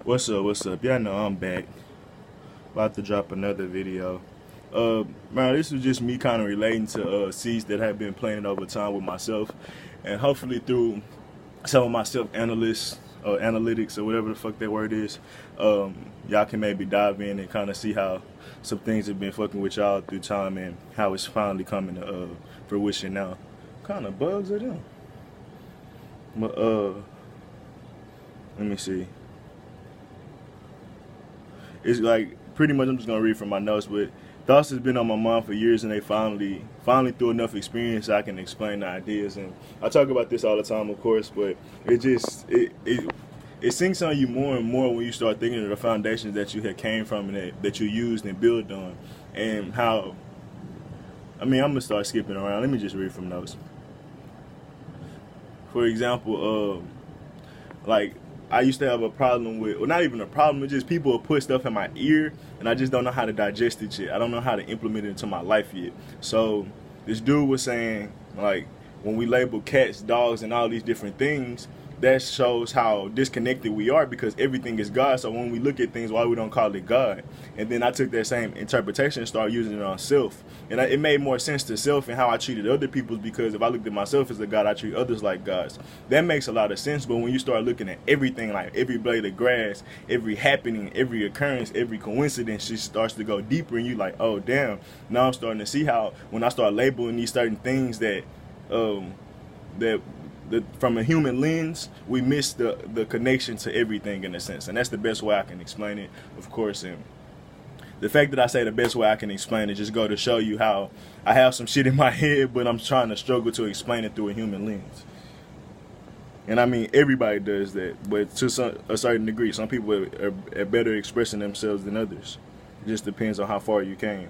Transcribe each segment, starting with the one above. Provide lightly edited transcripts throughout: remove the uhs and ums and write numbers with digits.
What's up? What's up? Y'all know I'm back. About to drop another video. Man, this was just me kind of relating to seeds that have been planted over time with myself, and hopefully through some of my self-analysis, analytics, or whatever the fuck that word is, y'all can maybe dive in and kind of see how some things have been fucking with y'all through time and how it's finally coming to fruition now. What kind of bugs are them? But let me see. It's like pretty much I'm just gonna read from my notes, but thoughts has been on my mind for years, and they finally through enough experience I can explain the ideas. And I talk about this all the time, of course, but it sinks on you more and more when you start thinking of the foundations that you had came from and that you used and built on, and how. I mean, I'm gonna start skipping around. Let me just read from notes. For example, like I used to have a problem with, well, not even a problem, it's just people will put stuff in my ear and I just don't know how to digest it yet. I don't know how to implement it into my life yet. So this dude was saying, like, when we label cats, dogs, and all these different things, that shows how disconnected we are because everything is God. So when we look at things, why we don't call it God? And then I took that same interpretation and started using it on self. And it made more sense to self and how I treated other people, because if I looked at myself as a God, I treat others like gods. That makes a lot of sense. But when you start looking at everything, like every blade of grass, every happening, every occurrence, every coincidence, it starts to go deeper, and you like, oh damn. Now I'm starting to see how when I start labeling these certain things that from a human lens, we miss the connection to everything in a sense. And that's the best way I can explain it, of course. And the fact that I say the best way I can explain it just go to show you how I have some shit in my head, but I'm trying to struggle to explain it through a human lens. And I mean, everybody does that, but to a certain degree. Some people are better expressing themselves than others. It just depends on how far you came.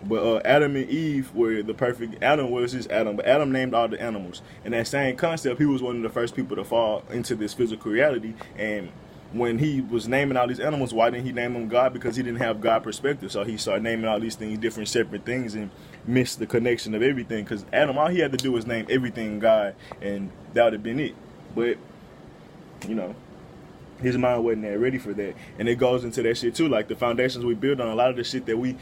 But Adam and Eve were the perfect. Adam was just Adam, but Adam named all the animals. And that same concept, he was one of the first people to fall into this physical reality. And when he was naming all these animals, why didn't he name them God? Because he didn't have God perspective. So he started naming all these things, different separate things, and missed the connection of everything. Because Adam, all he had to do was name everything God, and that would have been it. But, you know, his mind wasn't that ready for that. And it goes into that shit too, like the foundations we build on, a lot of shit we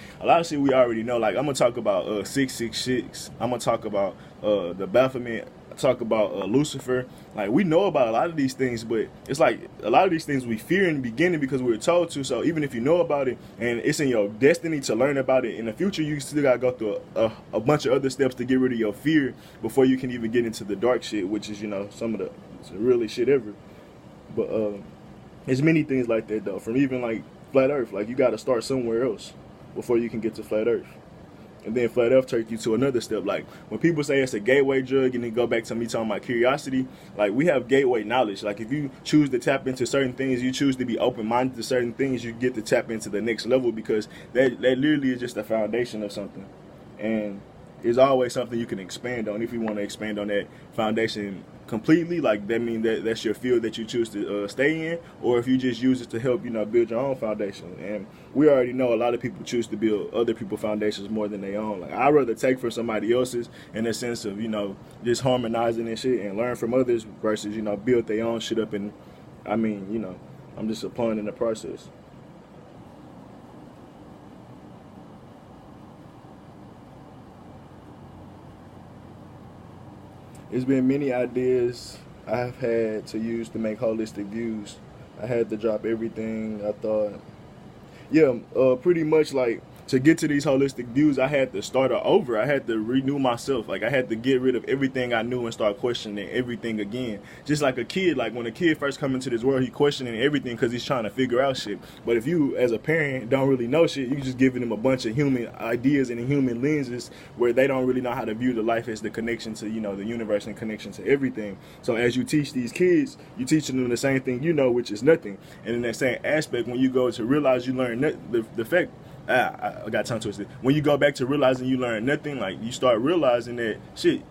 already know. Like I'm gonna talk about 666. I'm gonna talk about the Baphomet. Talk about Lucifer. Like we know about a lot of these things, but it's like a lot of these things we fear in the beginning because we were told to. So even if you know about it and it's in your destiny to learn about it in the future, you still gotta go through a bunch of other steps to get rid of your fear before you can even get into the dark shit, which is, you know, some of the really shit ever. But there's many things like that though, from even like flat earth. Like you got to start somewhere else before you can get to flat earth. And then flat earth takes you to another step. Like when people say it's a gateway drug and then go back to me talking about curiosity, like we have gateway knowledge. Like if you choose to tap into certain things, you choose to be open-minded to certain things, you get to tap into the next level, because that literally is just the foundation of something. And it's always something you can expand on. If you want to expand on that foundation completely, like that means that's your field that you choose to stay in, or if you just use it to help, you know, build your own foundation. And we already know a lot of people choose to build other people's foundations more than their own. Like I'd rather take from somebody else's in the sense of, you know, just harmonizing and shit and learn from others versus, you know, build their own shit up. And I mean, you know, I'm just applying in the process. It's been many ideas I've had to use to make holistic views. I had to drop everything I thought. Yeah, pretty much like to get to these holistic views, I had to start over. I had to renew myself. Like I had to get rid of everything I knew and start questioning everything again. Just like a kid, like when a kid first comes into this world, he questioning everything because he's trying to figure out shit. But if you, as a parent, don't really know shit, you just giving them a bunch of human ideas and human lenses where they don't really know how to view the life as the connection to, you know, the universe and connection to everything. So as you teach these kids, you're teaching them the same thing you know, which is nothing. And in that same aspect, when you go to realize you learn the fact, I got tongue twisted. When you go back to realizing you learn nothing, like you start realizing that shit,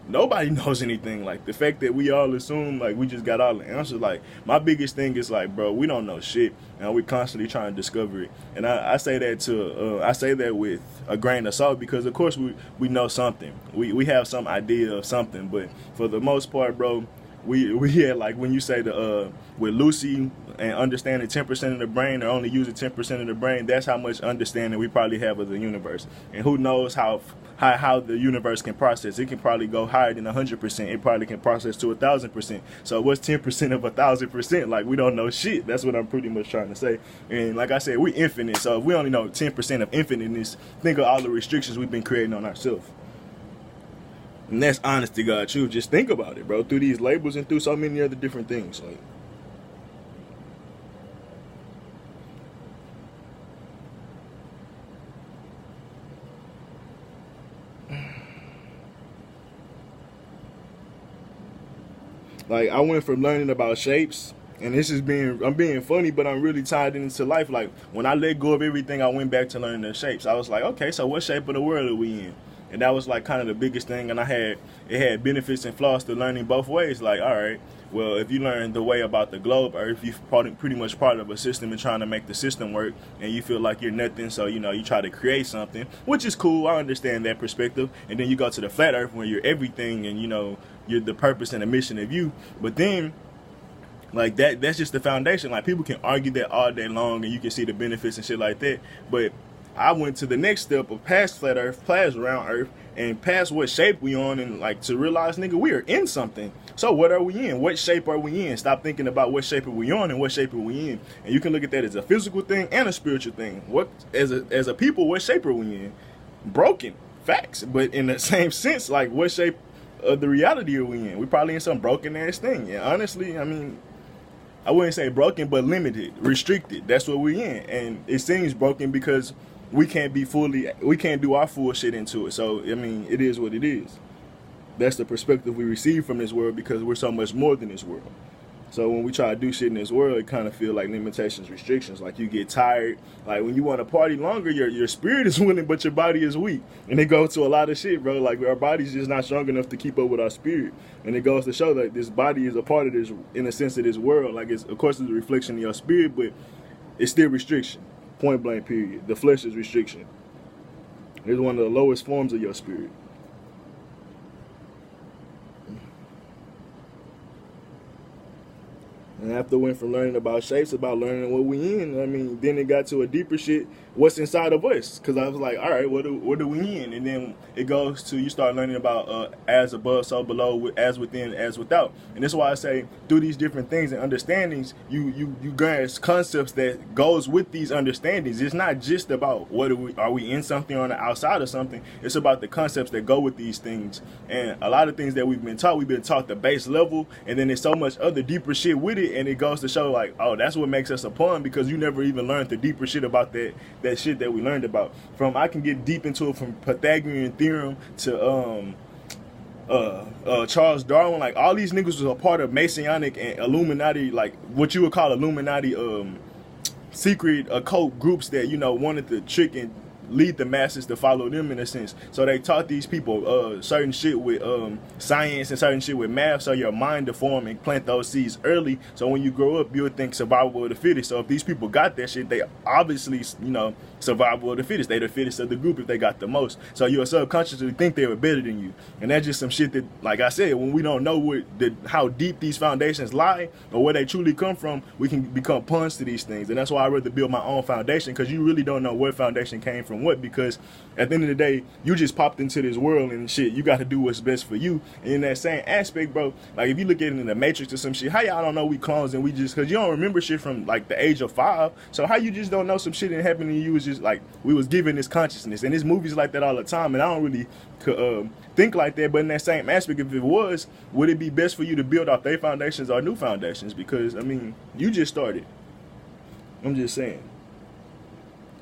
nobody knows anything. Like the fact that we all assume like we just got all the answers. Like my biggest thing is like, bro, we don't know shit, and we constantly trying to discover it. And I say that with a grain of salt, because of course we know something. We have some idea of something, but for the most part, bro, we had, like, when you say the with Lucy and understanding 10% of the brain, or only using 10% of the brain, that's how much understanding we probably have of the universe. And who knows how the universe can process. It can probably go higher than 100%. It probably can process to 1,000%. So what's 10% of 1,000%? Like, we don't know shit. That's what I'm pretty much trying to say. And like I said, we infinite. So if we only know 10% of infiniteness, think of all the restrictions we've been creating on ourselves. And that's honest to God truth. Just think about it, bro. Through these labels and through so many other different things. Like I went from learning about shapes, and I'm being funny, but I'm really tied into life. Like when I let go of everything, I went back to learning the shapes. I was like, okay, so what shape of the world are we in? And that was like kind of the biggest thing. And it had benefits and flaws to learning both ways. Like, all right, well, if you learn the way about the globe Earth, you're pretty much part of a system and trying to make the system work, and you feel like you're nothing, so you try to create something, which is cool. I understand that perspective. And then you go to the flat Earth where you're everything, and you're the purpose and the mission of you. But then, like, that's just the foundation. Like, people can argue that all day long, and you can see the benefits and shit like that. But I went to the next step of past flat Earth, past round Earth, and past what shape we on, and like to realize, nigga, we are in something. So what are we in? What shape are we in? Stop thinking about what shape are we on and what shape are we in. And you can look at that as a physical thing and a spiritual thing. What as a people, what shape are we in? Broken. Facts. But in the same sense, like, what shape of the reality are we in? We probably in some broken ass thing. And honestly, I mean, I wouldn't say broken, but limited, restricted. That's what we in. And it seems broken because we can't do our full shit into it. So, I mean, it is what it is. That's the perspective we receive from this world because we're so much more than this world. So when we try to do shit in this world, it kind of feel like limitations, restrictions. Like, you get tired. Like, when you want to party longer, your spirit is willing, but your body is weak. And it goes to a lot of shit, bro. Like, our body's just not strong enough to keep up with our spirit. And it goes to show that this body is a part of this, in a sense, of this world. Like, of course, it's a reflection of your spirit, but it's still restriction. Point blank, period. The flesh is restriction. It's one of the lowest forms of your spirit. And after went from learning about shapes, about learning what we in, I mean, then it got to a deeper shit, what's inside of us. Because I was like, all right, what are we in? And then it goes to, you start learning about as above, so below, as within, as without. And that's why I say, through these different things and understandings, you grasp concepts that goes with these understandings. It's not just about are we in something or on the outside of something. It's about the concepts that go with these things. And a lot of things that we've been taught the base level, and then there's so much other deeper shit with it. And it goes to show, like, oh, that's what makes us a pawn, because you never even learned the deeper shit about that shit that we learned about. I can get deep into it, from Pythagorean theorem to Charles Darwin. Like, all these niggas was a part of Masonic and Illuminati, like what you would call Illuminati secret occult groups that wanted to trick and lead the masses to follow them, in a sense. So they taught these people certain shit with science and certain shit with math, so your mind to form and plant those seeds early, so when you grow up you'll think survival of the fittest. So if these people got that shit, they obviously survival of the fittest. They the fittest of the group if they got the most. So you'll subconsciously think they were better than you. And that's just some shit that, like I said, when we don't know how deep these foundations lie or where they truly come from, we can become pawns to these things. And that's why I rather build my own foundation, because you really don't know what foundation came from what, because at the end of the day, you just popped into this world and shit. You got to do what's best for you. And in that same aspect, bro, like if you look at it in the Matrix or some shit, how y'all don't know we clones and we just, because you don't remember shit from like the age of 5. So how you just don't know some shit that happened to you? Was just like we was given this consciousness, and there's movies like that all the time, and I don't really think like that. But in that same aspect, if it was, would it be best for you to build off their foundations or new foundations? Because I mean, you just started. I'm just saying.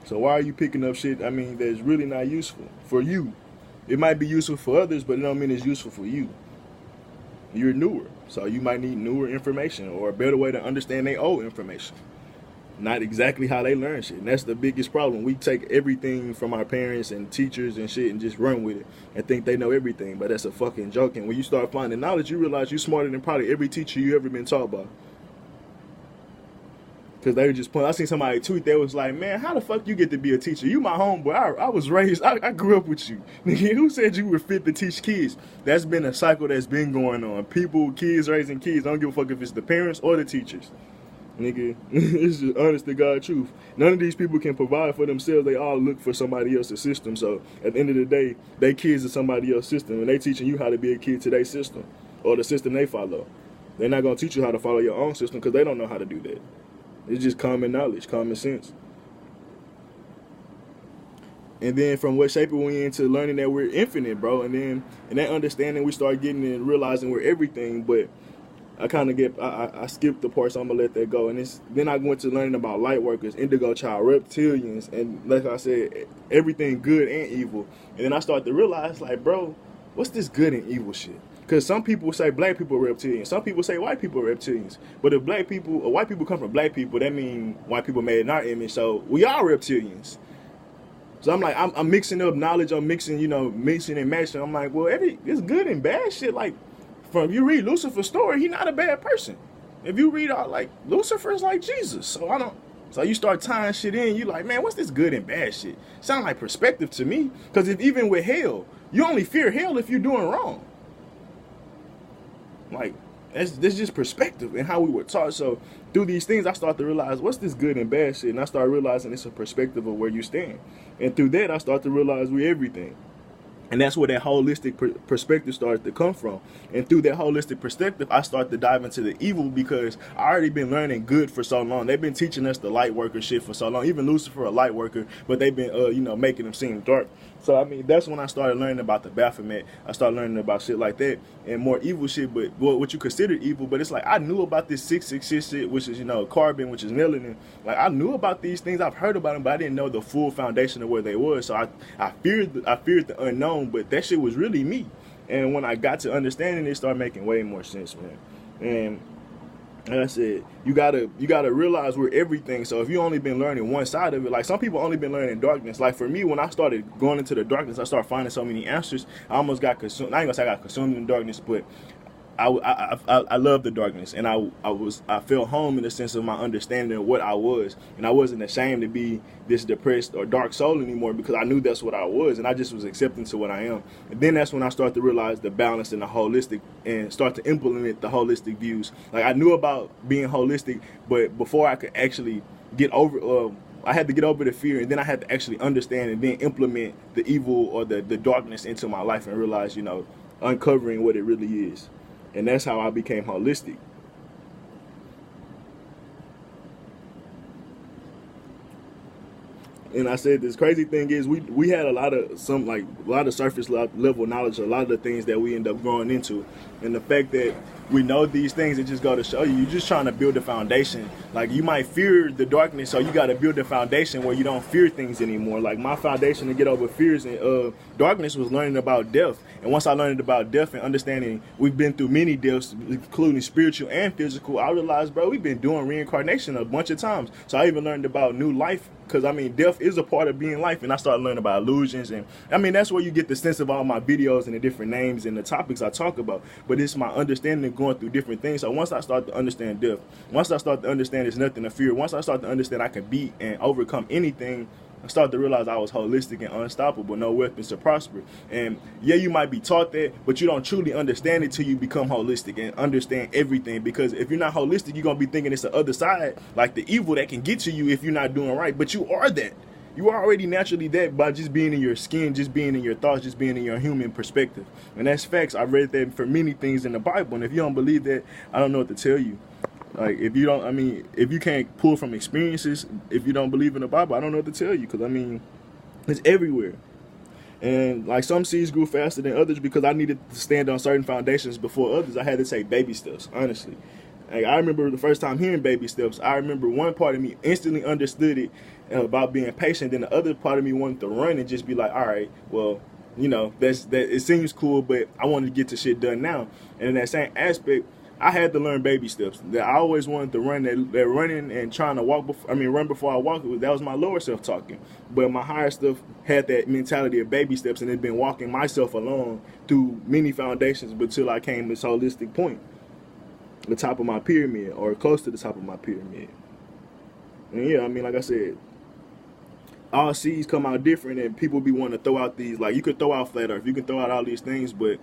So why are you picking up shit, I mean, that's really not useful for you? It might be useful for others, but it don't mean it's useful for you. You're newer, so you might need newer information or a better way to understand their old information. Not exactly how they learn shit. And that's the biggest problem. We take everything from our parents and teachers and shit and just run with it and think they know everything, but that's a fucking joke. And when you start finding knowledge, you realize you're smarter than probably every teacher you ever been taught by. Because they were just playing. I seen somebody tweet that was like, man, how the fuck you get to be a teacher? You my homeboy. I was raised, I grew up with you. Nigga, who said you were fit to teach kids? That's been a cycle that's been going on. People, kids raising kids. I don't give a fuck if it's the parents or the teachers. Nigga, it's just honest to God truth. None of these people can provide for themselves. They all look for somebody else's system. So at the end of the day, they kids are somebody else's system. And they teaching you how to be a kid to their system or the system they follow. They're not going to teach you how to follow your own system because they don't know how to do that. It's just common knowledge, common sense. And then from what shape we into learning that we're infinite, bro. And then in that understanding, we start getting and realizing we're everything. But I kind of I skipped the part, so I'm going to let that go. And then I went to learning about light workers, indigo child, reptilians, and like I said, everything good and evil. And then I started to realize, like, bro, what's this good and evil shit? Because some people say black people are reptilians. Some people say white people are reptilians. But if black people or white people come from black people, that means white people made in our image. So we are reptilians. So I'm like, I'm mixing up knowledge. I'm mixing, mixing and matching. I'm like, well, it's good and bad shit. Like, if you read Lucifer's story, he's not a bad person. If you read Lucifer's like Jesus. So you start tying shit in. You like, man, what's this good and bad shit? Sound like perspective to me. Because if even with hell, you only fear hell if you're doing wrong. Like, that's just perspective and how we were taught. So through these things, I start to realize what's this good and bad shit. And I start realizing it's a perspective of where you stand. And through that, I start to realize we're everything. And that's where that holistic perspective starts to come from. And through that holistic perspective, I start to dive into the evil because I already been learning good for so long. They've been teaching us the light worker shit for so long. Even Lucifer, a light worker, but they've been, making them seem dark. So, I mean, that's when I started learning about the Baphomet. I started learning about shit like that and more evil shit, but what you consider evil. But it's like I knew about this 666 shit, which is, carbon, which is melanin. Like, I knew about these things. I've heard about them, but I didn't know the full foundation of where they were. So I feared the unknown, but that shit was really me. And when I got to understanding it, started making way more sense, man. And like I said, you gotta realize we're everything. So if you only been learning one side of it, like some people only been learning darkness. Like for me, when I started going into the darkness, I started finding so many answers. I almost got consumed. I ain't gonna say I got consumed in darkness, but I love the darkness, and I felt home in the sense of my understanding of what I was, and I wasn't ashamed to be this depressed or dark soul anymore because I knew that's what I was, and I just was accepting to what I am. And then that's when I started to realize the balance and the holistic, and start to implement the holistic views. Like I knew about being holistic, but before I could actually get over. I had to get over the fear, and then I had to actually understand and then implement the evil or the darkness into my life and realize, uncovering what it really is. And that's how I became holistic. And I said this crazy thing is we had a lot of surface level knowledge, a lot of the things that we end up growing into. And the fact that we know these things, it just go to show you're just trying to build a foundation. Like you might fear the darkness, so you got to build a foundation where you don't fear things anymore. Like my foundation to get over fears and darkness was learning about death. And once I learned about death and understanding we've been through many deaths, including spiritual and physical, I realized, bro, we've been doing reincarnation a bunch of times. So I even learned about new life. Because, death is a part of being life. And I started learning about illusions. And, that's where you get the sense of all my videos and the different names and the topics I talk about. But it's my understanding of going through different things. So once I start to understand death, once I start to understand there's nothing to fear, once I start to understand I can beat and overcome anything, I started to realize I was holistic and unstoppable, no weapons to prosper. And yeah, you might be taught that, but you don't truly understand it till you become holistic and understand everything. Because if you're not holistic, you're going to be thinking it's the other side, like the evil that can get to you if you're not doing right. But you are that. You are already naturally that by just being in your skin, just being in your thoughts, just being in your human perspective. And that's facts. I read that for many things in the Bible. And if you don't believe that, I don't know what to tell you. Like, if you can't pull from experiences, if you don't believe in the Bible, I don't know what to tell you. Because, it's everywhere. And, like, some seeds grew faster than others because I needed to stand on certain foundations before others. I had to take baby steps, honestly. Like, I remember the first time hearing baby steps, I remember one part of me instantly understood it about being patient. Then the other part of me wanted to run and just be like, all right, well, that it seems cool, but I wanted to get the shit done now. And in that same aspect, I had to learn baby steps. That I always wanted to run. That running and trying to run before I walk. That was my lower self talking. But my higher self had that mentality of baby steps, and had been walking myself along through many foundations until I came to this holistic point, the top of my pyramid, or close to the top of my pyramid. And yeah, I mean, like I said, all seeds come out different, and people be wanting to throw out these, like, you could throw out flat earth, you can throw out all these things, but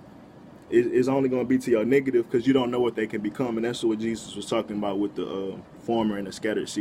it's only going to be to your negative, because you don't know what they can become. And that's what Jesus was talking about with the farmer and the scattered seed.